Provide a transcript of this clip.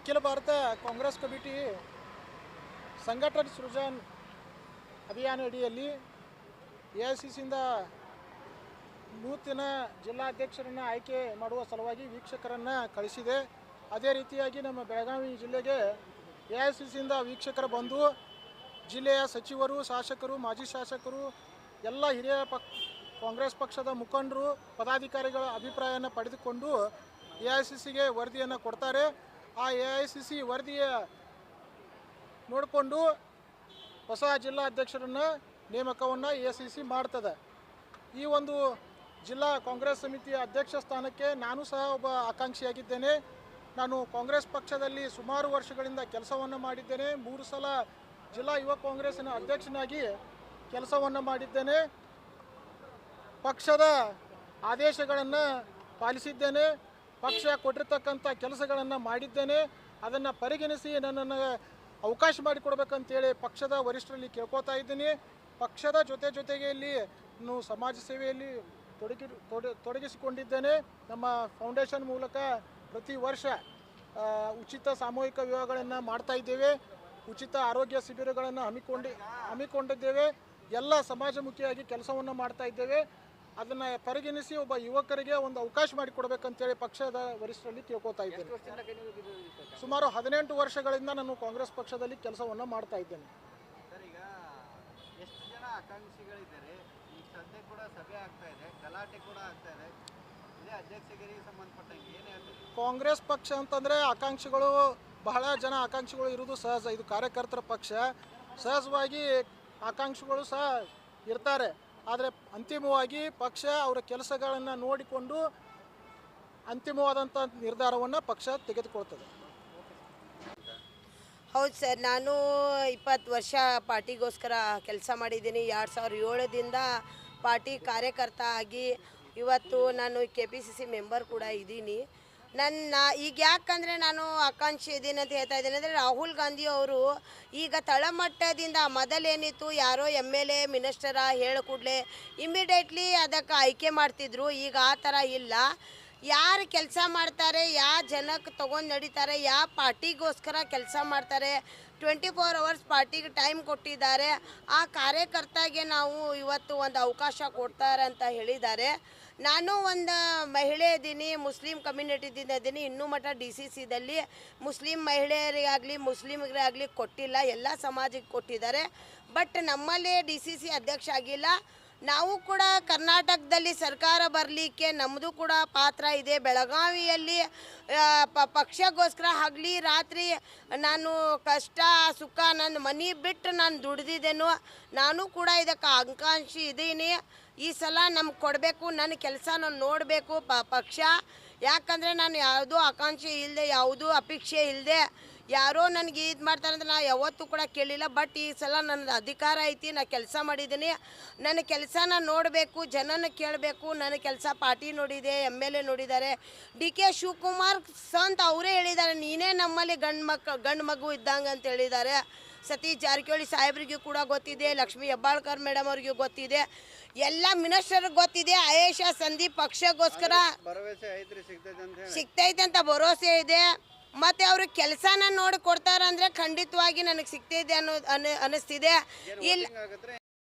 ಅಖಿಲ ಭಾರತ ಕಾಂಗ್ರೆಸ್ ಕಮಿಟಿ ಸಂಘಟನೆ ಸೃಜನ್ ಅಭಿಯಾನ ಅಡಿಯಲ್ಲಿ ಎಐಸಿಸಿಯಿಂದ ನೂತನ ಜಿಲ್ಲಾಧ್ಯಕ್ಷರನ್ನು ಆಯ್ಕೆ ಮಾಡುವ ಸಲುವಾಗಿ ವೀಕ್ಷಕರನ್ನು ಕಳಿಸಿದೆ. ಅದೇ ರೀತಿಯಾಗಿ ನಮ್ಮ ಬೆಳಗಾವಿ ಜಿಲ್ಲೆಗೆ ಎಐಸಿಸಿಯಿಂದ ವೀಕ್ಷಕರು ಬಂದು ಜಿಲ್ಲೆಯ ಸಚಿವರು, ಶಾಸಕರು, ಮಾಜಿ ಶಾಸಕರು, ಎಲ್ಲ ಹಿರಿಯ ಕಾಂಗ್ರೆಸ್ ಪಕ್ಷದ ಮುಖಂಡರು, ಪದಾಧಿಕಾರಿಗಳ ಅಭಿಪ್ರಾಯವನ್ನು ಪಡೆದುಕೊಂಡು ಎಐಸಿಸಿಗೆ ವರದಿಯನ್ನು ಕೊಡ್ತಾರೆ. ಆ ಎಐಸಿಸಿ ವರದಿಯ ನೋಡಿಕೊಂಡು ಹೊಸ ಜಿಲ್ಲಾಧ್ಯಕ್ಷರನ್ನು ನೇಮಕವನ್ನು ಎಐಸಿಸಿ ಮಾಡ್ತದೆ. ಈ ಒಂದು ಜಿಲ್ಲಾ ಕಾಂಗ್ರೆಸ್ ಸಮಿತಿಯ ಅಧ್ಯಕ್ಷ ಸ್ಥಾನಕ್ಕೆ ನಾನು ಸಹ ಒಬ್ಬ ಆಕಾಂಕ್ಷಿಯಾಗಿದ್ದೇನೆ. ನಾನು ಕಾಂಗ್ರೆಸ್ ಪಕ್ಷದಲ್ಲಿ ಸುಮಾರು ವರ್ಷಗಳಿಂದ ಕೆಲಸವನ್ನು ಮಾಡಿದ್ದೇನೆ. 3 ಸಲ ಜಿಲ್ಲಾ ಯುವ ಕಾಂಗ್ರೆಸ್ಸಿನ ಅಧ್ಯಕ್ಷನಾಗಿ ಕೆಲಸವನ್ನು ಮಾಡಿದ್ದೇನೆ. ಪಕ್ಷದ ಆದೇಶಗಳನ್ನು ಪಾಲಿಸಿದ್ದೇನೆ. ಪಕ್ಷ ಕೊಟ್ಟಿರ್ತಕ್ಕಂಥ ಕೆಲಸಗಳನ್ನು ಮಾಡಿದ್ದೇನೆ. ಅದನ್ನು ಪರಿಗಣಿಸಿ ನನ್ನನ್ನು ಅವಕಾಶ ಮಾಡಿಕೊಡ್ಬೇಕಂತೇಳಿ ಪಕ್ಷದ ವರಿಷ್ಠರಲ್ಲಿ ಕೇಳ್ಕೊತಾ ಇದ್ದೀನಿ. ಪಕ್ಷದ ಜೊತೆಯಲ್ಲಿ ನಾನು ಸಮಾಜ ಸೇವೆಯಲ್ಲಿ ತೊಡಗಿಸಿಕೊಂಡಿದ್ದೇನೆ. ನಮ್ಮ ಫೌಂಡೇಶನ್ ಮೂಲಕ ಪ್ರತಿ ವರ್ಷ ಉಚಿತ ಸಾಮೂಹಿಕ ವಿವಾಹಗಳನ್ನು ಮಾಡ್ತಾ ಇದ್ದೇವೆ. ಉಚಿತ ಆರೋಗ್ಯ ಶಿಬಿರಗಳನ್ನು ಹಮ್ಮಿಕೊಂಡಿದ್ದೇವೆ. ಎಲ್ಲ ಸಮಾಜಮುಖಿಯಾಗಿ ಕೆಲಸವನ್ನು ಮಾಡ್ತಾ ಇದ್ದೇವೆ. ಅದನ್ನು ಪರಿಗಣಿಸಿ ಒಬ್ಬ ಯುವಕರಿಗೆ ಒಂದು ಅವಕಾಶ ಮಾಡಿಕೊಡ್ಬೇಕಂತೇಳಿ ಪಕ್ಷದ ವರಿಷ್ಠರಲ್ಲಿ ಕೇಳ್ಕೊತಾ ಇದ್ದೇನೆ. ಸುಮಾರು 18 ವರ್ಷಗಳಿಂದ ನಾನು ಕಾಂಗ್ರೆಸ್ ಪಕ್ಷದಲ್ಲಿ ಕೆಲಸವನ್ನು ಮಾಡ್ತಾ ಇದ್ದೇನೆ. ಎಷ್ಟು ಜನ ಆಕಾಂಕ್ಷಿಗಳಿದ್ದಾರೆ? ಈಗ ಸದ್ಯ ಕೂಡ ಸಭೆ ಆಗ್ತಾ ಇದೆ, ಗಲಾಟೆ ಕೂಡ ಆಗ್ತಾ ಇದೆ. ಇದೇ ಅಧ್ಯಕ್ಷಗಿರಿಗೆ ಸಂಬಂಧಪಟ್ಟಂಗೆ ಏನು ಹೇಳ್ತೀವಿ? ಕಾಂಗ್ರೆಸ್ ಪಕ್ಷ ಅಂತಂದರೆ ಆಕಾಂಕ್ಷಿಗಳು ಬಹಳ ಜನ ಆಕಾಂಕ್ಷಿಗಳು ಇರುವುದು ಸಹಜ. ಇದು ಕಾರ್ಯಕರ್ತರ ಪಕ್ಷ. ಸಹಜವಾಗಿ ಆಕಾಂಕ್ಷಿಗಳು ಸಹ ಇರ್ತಾರೆ. ಆದರೆ ಅಂತಿಮವಾಗಿ ಪಕ್ಷ ಅವರ ಕೆಲಸಗಳನ್ನು ನೋಡಿಕೊಂಡು ಅಂತಿಮವಾದಂಥ ನಿರ್ಧಾರವನ್ನು ಪಕ್ಷ ತೆಗೆದುಕೊಳ್ತದೆ. ಹೌದು ಸರ್, ನಾನು 20 ವರ್ಷ ಪಾರ್ಟಿಗೋಸ್ಕರ ಕೆಲಸ ಮಾಡಿದ್ದೀನಿ. 2007ದಿಂದ ಪಾರ್ಟಿ ಕಾರ್ಯಕರ್ತ ಆಗಿ ಇವತ್ತು ನಾನು KPCC ಮೆಂಬರ್ ಕೂಡ ಇದ್ದೀನಿ. ಈಗ ಯಾಕಂದರೆ ನಾನು ಆಕಾಂಕ್ಷಿ ಇದ್ದೀನಿ ಅಂತ ಹೇಳ್ತಾ ಇದ್ದೀನಿ ಅಂದರೆ, ರಾಹುಲ್ ಗಾಂಧಿ ಅವರು ಈಗ ತಳಮಟ್ಟದಿಂದ ಮೊದಲೇನಿತ್ತು, ಯಾರೋ MLA ಮಿನಿಸ್ಟರ ಹೇಳ ಕೂಡಲೇ ಇಮಿಡಿಯೇಟ್ಲಿ ಅದಕ್ಕೆ ಆಯ್ಕೆ ಮಾಡ್ತಿದ್ರು. ಈಗ ಆ ಥರ ಇಲ್ಲ. ಯಾರು ಕೆಲಸ ಮಾಡ್ತಾರೆ, ಯಾವ ಜನಕ್ಕೆ ತೊಗೊಂಡು ನಡೀತಾರೆ, ಯಾವ ಪಾರ್ಟಿಗೋಸ್ಕರ ಕೆಲಸ ಮಾಡ್ತಾರೆ, 24 ಅವರ್ಸ್ ಪಾರ್ಟಿಗೆ ಟೈಮ್ ಕೊಟ್ಟಿದ್ದಾರೆ. ಆ ಕಾರ್ಯಕರ್ತಾಗೆ ನಾವು ಇವತ್ತು ಒಂದು ಅವಕಾಶ ಕೊಡ್ತಾರೆ ಅಂತ ಹೇಳಿದ್ದಾರೆ. ನಾನು ಒಂದು ಮಹಿಳೆ ಇದ್ದೀನಿ, ಮುಸ್ಲಿಂ ಕಮ್ಯುನಿಟಿದಿಂದ ಇದ್ದೀನಿ. ಇನ್ನೂ ಮಟ್ಟ DCCದಲ್ಲಿ ಮುಸ್ಲಿಂ ಮಹಿಳೆಯರಿಗಾಗಲಿ ಮುಸ್ಲಿಮರಿಗಾಗಲಿ ಕೊಟ್ಟಿಲ್ಲ, ಎಲ್ಲ ಸಮಾಜಕ್ಕೆ ಕೊಟ್ಟಿದ್ದಾರೆ. ಬಟ್ ನಮ್ಮಲ್ಲಿ DCC ಅಧ್ಯಕ್ಷ ಆಗಿಲ್ಲ. ನಾವು ಕೂಡ ಕರ್ನಾಟಕದಲ್ಲಿ ಸರ್ಕಾರ ಬರಲಿಕ್ಕೆ ನಮ್ಮದು ಕೂಡ ಪಾತ್ರ ಇದೆ. ಬೆಳಗಾವಿಯಲ್ಲಿ ಪಕ್ಷಕ್ಕೋಸ್ಕರ ಹಗಲಿ ರಾತ್ರಿ ನಾನು ಕಷ್ಟ ಸುಖ ನನ್ನ ಮನೆ ಬಿಟ್ಟು ನಾನು ದುಡ್ದಿದ್ದೇನೋ. ನಾನು ಕೂಡ ಇದಕ್ಕೆ ಆಕಾಂಕ್ಷಿ ಇದ್ದೀನಿ. ಈ ಸಲ ನಮ್ಗೆ ಕೊಡಬೇಕು, ನನ್ನ ಕೆಲಸ ನಾನು ನೋಡಬೇಕು ಪಕ್ಷ. ಯಾಕಂದರೆ ನಾನು ಯಾವುದೂ ಆಕಾಂಕ್ಷೆ ಇಲ್ಲದೆ, ಯಾವುದೂ ಅಪೇಕ್ಷೆ ಇಲ್ಲದೆ ಯಾರೋ ನನಗೆ ಇದು ಮಾಡ್ತಾರೆ ಅಂತ ನಾನು ಯಾವತ್ತೂ ಕೂಡ ಕೇಳಿಲ್ಲ. ಬಟ್ ಈ ಸಲ ನನ್ನ ಅಧಿಕಾರ ಐತಿ, ನಾನು ಕೆಲಸ ಮಾಡಿದ್ದೀನಿ. ನನ್ನ ಕೆಲಸನ ನೋಡಬೇಕು, ಜನನ ಕೇಳಬೇಕು. ನನ್ನ ಕೆಲಸ ಪಾರ್ಟಿ ನೋಡಿದೆ, MLA ನೋಡಿದ್ದಾರೆ. DK ಶಿವಕುಮಾರ್ ಸಂತ ಅವರೇ ಹೇಳಿದ್ದಾರೆ, ನೀನೇ ನಮ್ಮಲ್ಲಿ ಗಂಡು ಮಗು ಇದ್ದಂಗೆ ಅಂತ ಹೇಳಿದ್ದಾರೆ. ಸತೀಶ್ ಜಾರಕಿಹೊಳಿ ಸಾಹೇಬ್ರಿಗೂ ಕೂಡ ಗೊತ್ತಿದೆ, ಲಕ್ಷ್ಮೀ ಹೆಬ್ಬಾಳ್ಕರ್ ಮೇಡಮ್ ಅವ್ರಿಗೂ ಗೊತ್ತಿದೆ, ಎಲ್ಲ ಮಿನಿಸ್ಟರ್ಗೆ ಗೊತ್ತಿದೆ. ಆಯೇಷಾ ಸಂದೀಪ್ ಪಕ್ಷಗೋಸ್ಕರ ಸಿಗ್ತೈತೆ ಅಂತ ಭರವಸೆ ಇದೆ. ಮತ್ತು ಅವರು ಕೆಲಸನ ನೋಡಿ ಕೊಡ್ತಾರಂದರೆ ಖಂಡಿತವಾಗಿ ನನಗೆ ಸಿಗ್ತಿದೆ ಅನ್ನಿಸ್ತಿದೆ. ಇಲ್ಲ